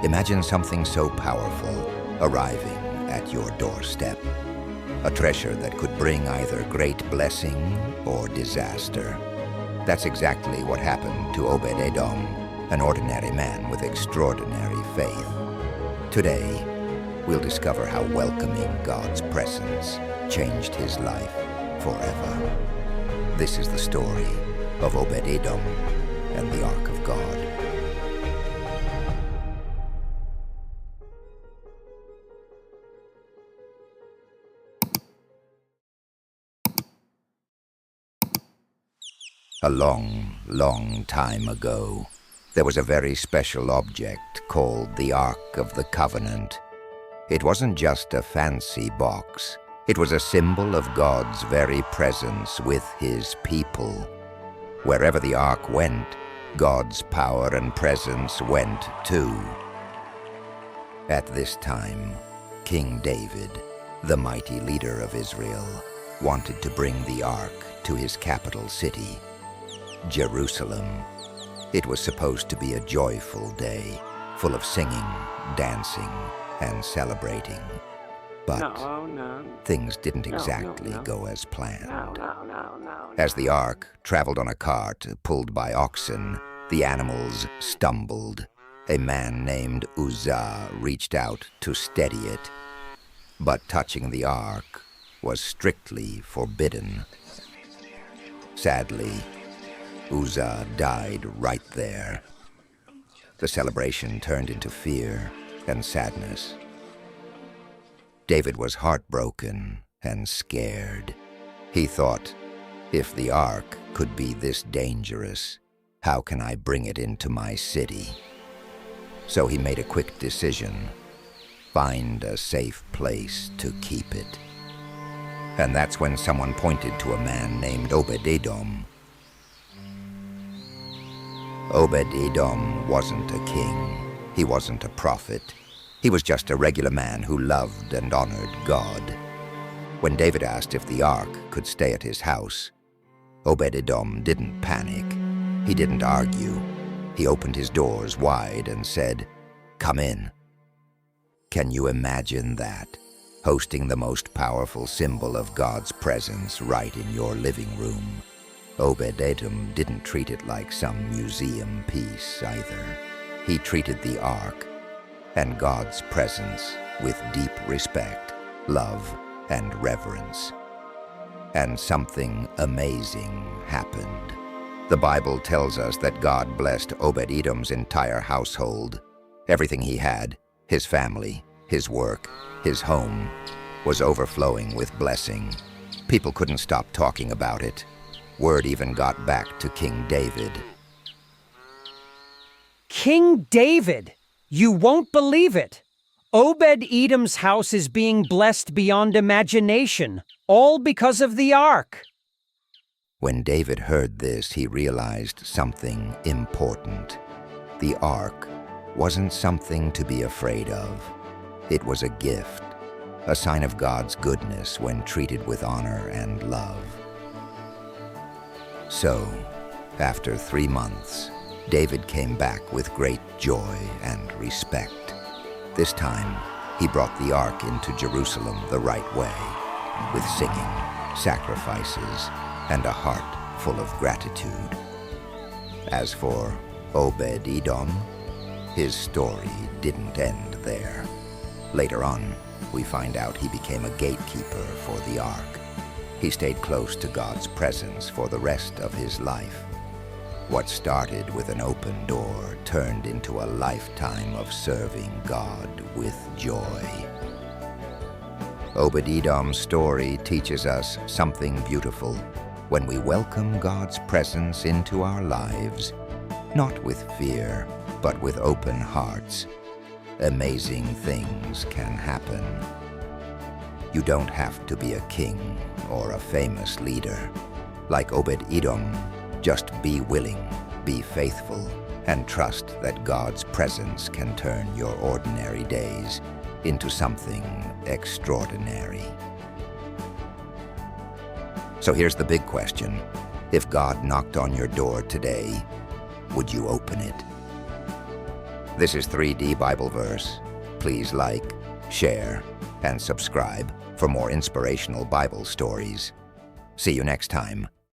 Imagine something so powerful arriving at your doorstep. A treasure that could bring either great blessing or disaster. That's exactly what happened to Obed-Edom, an ordinary man with extraordinary faith. Today, we'll discover how welcoming God's presence changed his life forever. This is the story of Obed-Edom and the Ark of God. A long, long time ago, there was a very special object called the Ark of the Covenant. It wasn't just a fancy box. It was a symbol of God's very presence with his people. Wherever the Ark went, God's power and presence went too. At this time, King David, the mighty leader of Israel, wanted to bring the Ark to his capital city, Jerusalem. It was supposed to be a joyful day, full of singing, dancing, and celebrating. But things didn't exactly go as planned. As the Ark traveled on a cart pulled by oxen, the animals stumbled. A man named Uzzah reached out to steady it. But touching the Ark was strictly forbidden. Sadly, Uzzah died right there. The celebration turned into fear and sadness. David was heartbroken and scared. He thought, if the Ark could be this dangerous, how can I bring it into my city? So he made a quick decision: find a safe place to keep it. And that's when someone pointed to a man named Obed-Edom. Obed-Edom wasn't a king. He wasn't a prophet. He was just a regular man who loved and honored God. When David asked if the Ark could stay at his house, Obed-Edom didn't panic. He didn't argue. He opened his doors wide and said, "Come in." Can you imagine that? Hosting the most powerful symbol of God's presence right in your living room. Obed-Edom didn't treat it like some museum piece either. He treated the Ark and God's presence with deep respect, love, and reverence. And something amazing happened. The Bible tells us that God blessed Obed-Edom's entire household. Everything he had, his family, his work, his home, was overflowing with blessing. People couldn't stop talking about it. Word even got back to King David. King David! You won't believe it! Obed-Edom's house is being blessed beyond imagination, all because of the Ark. When David heard this, he realized something important. The Ark wasn't something to be afraid of. It was a gift, a sign of God's goodness when treated with honor and love. So, after 3 months, David came back with great joy and respect. This time, he brought the Ark into Jerusalem the right way, with singing, sacrifices, and a heart full of gratitude. As for Obed-Edom, his story didn't end there. Later on, we find out he became a gatekeeper for the Ark. He stayed close to God's presence for the rest of his life. What started with an open door turned into a lifetime of serving God with joy. Obed-Edom's story teaches us something beautiful. When we welcome God's presence into our lives, not with fear, but with open hearts, amazing things can happen. You don't have to be a king or a famous leader. Like Obed-Edom, just be willing, be faithful, and trust that God's presence can turn your ordinary days into something extraordinary. So here's the big question. If God knocked on your door today, would you open it? This is 3D Bibleverse. Please like, share, and subscribe for more inspirational Bible stories. See you next time.